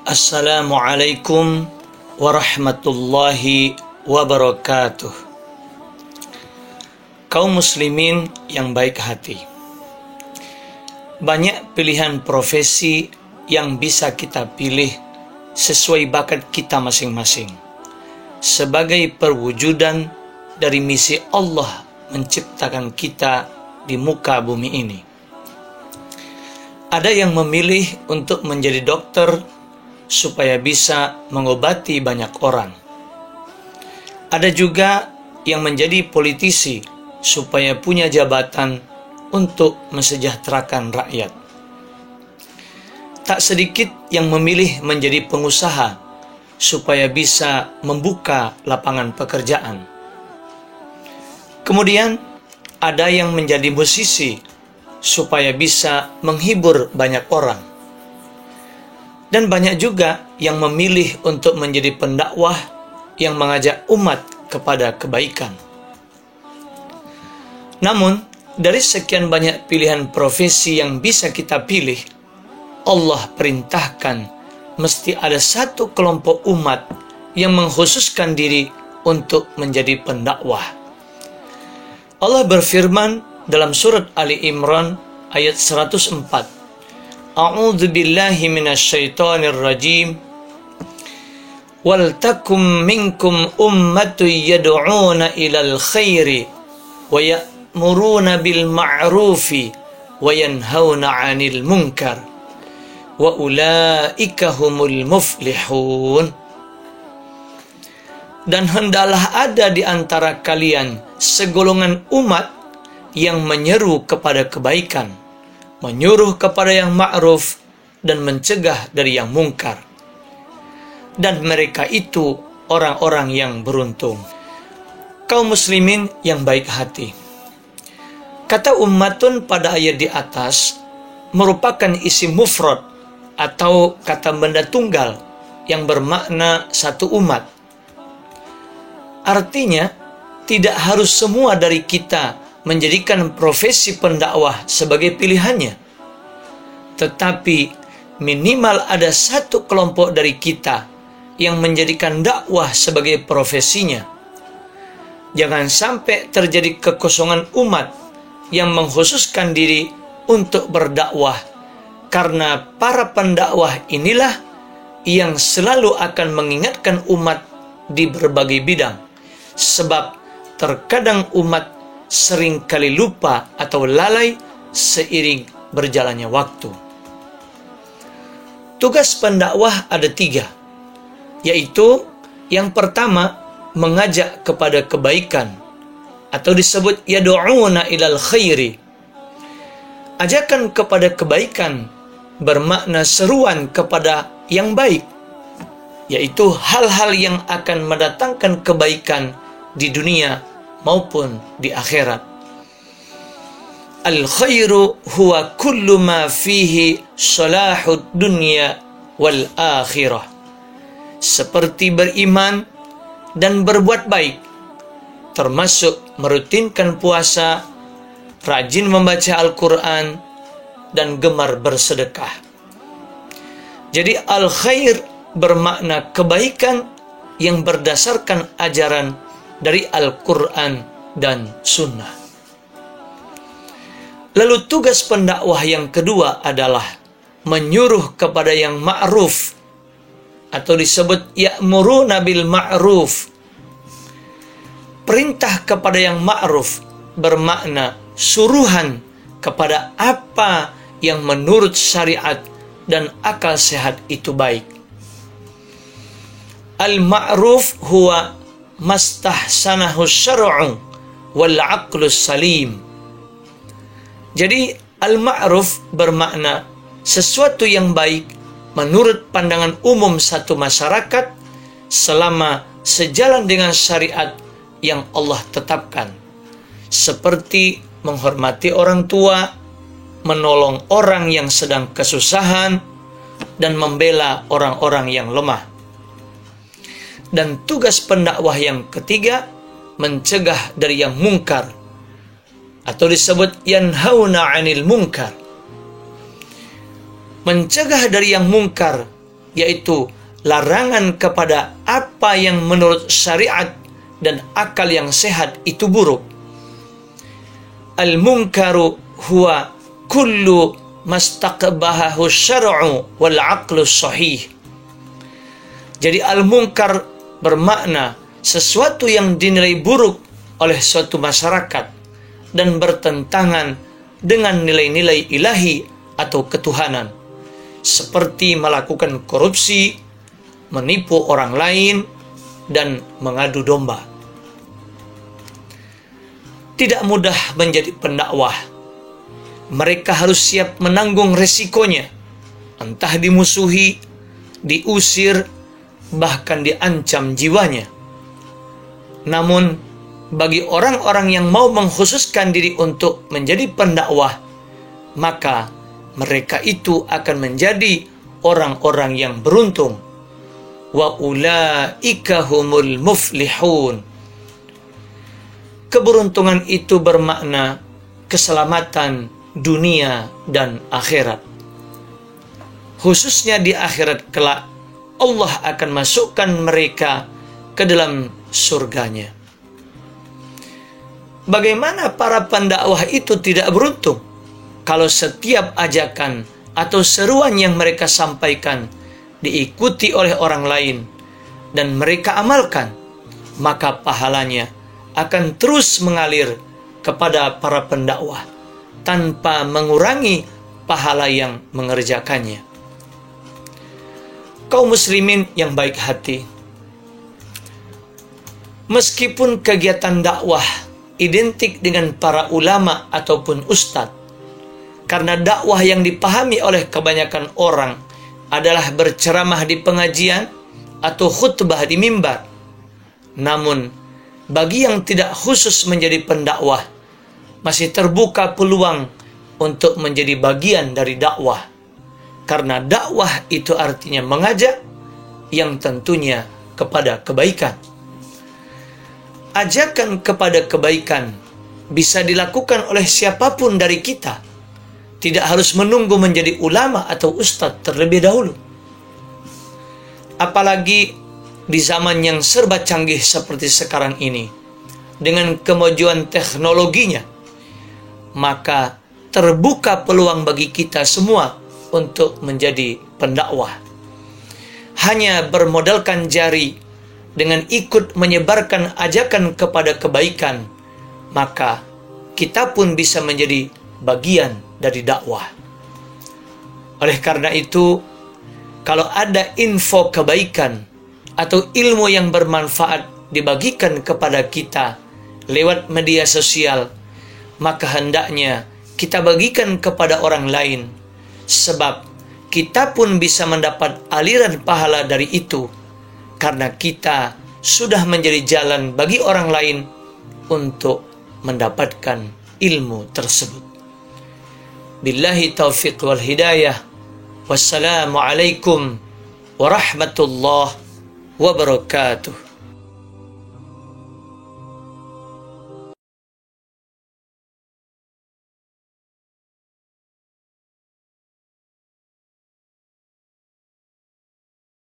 Assalamualaikum warahmatullahi wabarakatuh. Kaum muslimin yang baik hati, banyak pilihan profesi yang bisa kita pilih sesuai bakat kita masing-masing sebagai perwujudan dari misi Allah menciptakan kita di muka bumi ini. Ada yang memilih untuk menjadi dokter supaya bisa mengobati banyak orang. Ada juga yang menjadi politisi supaya punya jabatan untuk mensejahterakan rakyat. Tak sedikit yang memilih menjadi pengusaha supaya bisa membuka lapangan pekerjaan. Kemudian ada yang menjadi musisi supaya bisa menghibur banyak orang. Dan banyak juga yang memilih untuk menjadi pendakwah yang mengajak umat kepada kebaikan. Namun, dari sekian banyak pilihan profesi yang bisa kita pilih, Allah perintahkan mesti ada satu kelompok umat yang mengkhususkan diri untuk menjadi pendakwah. Allah berfirman dalam surat Ali Imran ayat 104. A'udzu billahi minasyaitonir rajim. Wal takum minkum ummatun yad'una ilal khairi wa ya'muruna bil ma'rufi wa yanhauna 'anil munkar wa ulaika humul muflihun. Dan hendaklah ada di antara kalian segolongan umat yang menyeru kepada kebaikan, menyuruh kepada yang ma'ruf, dan mencegah dari yang mungkar. Dan mereka itu orang-orang yang beruntung. Kaum muslimin yang baik hati, kata ummatun pada ayat di atas merupakan isim mufrad atau kata benda tunggal yang bermakna satu umat. Artinya, tidak harus semua dari kita menjadikan profesi pendakwah sebagai pilihannya. Tetapi minimal ada satu kelompok dari kita yang menjadikan dakwah sebagai profesinya. Jangan sampai terjadi kekosongan umat yang mengkhususkan diri untuk berdakwah, karena para pendakwah inilah yang selalu akan mengingatkan umat di berbagai bidang. Sebab terkadang umat sering kali lupa atau lalai seiring berjalannya waktu. Tugas pendakwah ada 3, yaitu yang pertama, mengajak kepada kebaikan atau disebut yad'una ilal khairi. Ajakan kepada kebaikan bermakna seruan kepada yang baik, yaitu hal-hal yang akan mendatangkan kebaikan di dunia maupun di akhirat. Al-khairu huwa kullu ma fihi salahud dunya wal akhirah. Seperti beriman dan berbuat baik, termasuk merutinkan puasa, rajin membaca Al-Quran, dan gemar bersedekah. Jadi al-khair bermakna kebaikan yang berdasarkan ajaran dari Al-Quran dan Sunnah. Lalu tugas pendakwah yang kedua adalah menyuruh kepada yang ma'ruf atau disebut ya'muruna bil ma'ruf. Perintah kepada yang ma'ruf bermakna suruhan kepada apa yang menurut syariat dan akal sehat itu baik. Al-ma'ruf huwa mastahsanahu syar'u wal aqlus salim. Jadi al-ma'ruf bermakna sesuatu yang baik menurut pandangan umum satu masyarakat selama sejalan dengan syariat yang Allah tetapkan, seperti menghormati orang tua, menolong orang yang sedang kesusahan, dan membela orang-orang yang lemah. Dan tugas pendakwah yang ketiga, mencegah dari yang mungkar atau disebut yanhauna 'anil munkar. Mencegah dari yang mungkar yaitu larangan kepada apa yang menurut syariat dan akal yang sehat itu buruk. Al-munkaru huwa kullu mastaqbahahu syar'u wal aqlu sahih. Jadi al-munkar bermakna sesuatu yang dinilai buruk oleh suatu masyarakat dan bertentangan dengan nilai-nilai ilahi atau ketuhanan, seperti melakukan korupsi, menipu orang lain, dan mengadu domba. Tidak mudah menjadi pendakwah. Mereka harus siap menanggung resikonya, entah dimusuhi, diusir, bahkan diancam jiwanya. Namun, bagi orang-orang yang mau mengkhususkan diri untuk menjadi pendakwah, maka mereka itu akan menjadi orang-orang yang beruntung. Wa ulaika humul muflihun. Keberuntungan itu bermakna keselamatan dunia dan akhirat. Khususnya di akhirat kelak, Allah akan masukkan mereka ke dalam surganya. Bagaimana para pendakwah itu tidak beruntung kalau setiap ajakan atau seruan yang mereka sampaikan diikuti oleh orang lain dan mereka amalkan, maka pahalanya akan terus mengalir kepada para pendakwah tanpa mengurangi pahala yang mengerjakannya. Kaum muslimin yang baik hati, meskipun kegiatan dakwah identik dengan para ulama ataupun ustadz, karena dakwah yang dipahami oleh kebanyakan orang adalah berceramah di pengajian atau khutbah di mimbar. Namun, bagi yang tidak khusus menjadi pendakwah, masih terbuka peluang untuk menjadi bagian dari dakwah. Karena dakwah itu artinya mengajak, yang tentunya kepada kebaikan. Ajakan kepada kebaikan bisa dilakukan oleh siapapun dari kita. Tidak harus menunggu menjadi ulama atau ustadz terlebih dahulu. Apalagi di zaman yang serba canggih seperti sekarang ini, dengan kemajuan teknologinya, maka terbuka peluang bagi kita semua untuk menjadi pendakwah. Hanya bermodalkan jari dengan ikut menyebarkan ajakan kepada kebaikan, maka kita pun bisa menjadi bagian dari dakwah. Oleh karena itu, kalau ada info kebaikan atau ilmu yang bermanfaat dibagikan kepada kita lewat media sosial, maka hendaknya kita bagikan kepada orang lain, sebab kita pun bisa mendapat aliran pahala dari itu, karena kita sudah menjadi jalan bagi orang lain untuk mendapatkan ilmu tersebut. Billahi taufiq wal hidayah. Wassalamualaikum warahmatullahi wabarakatuh.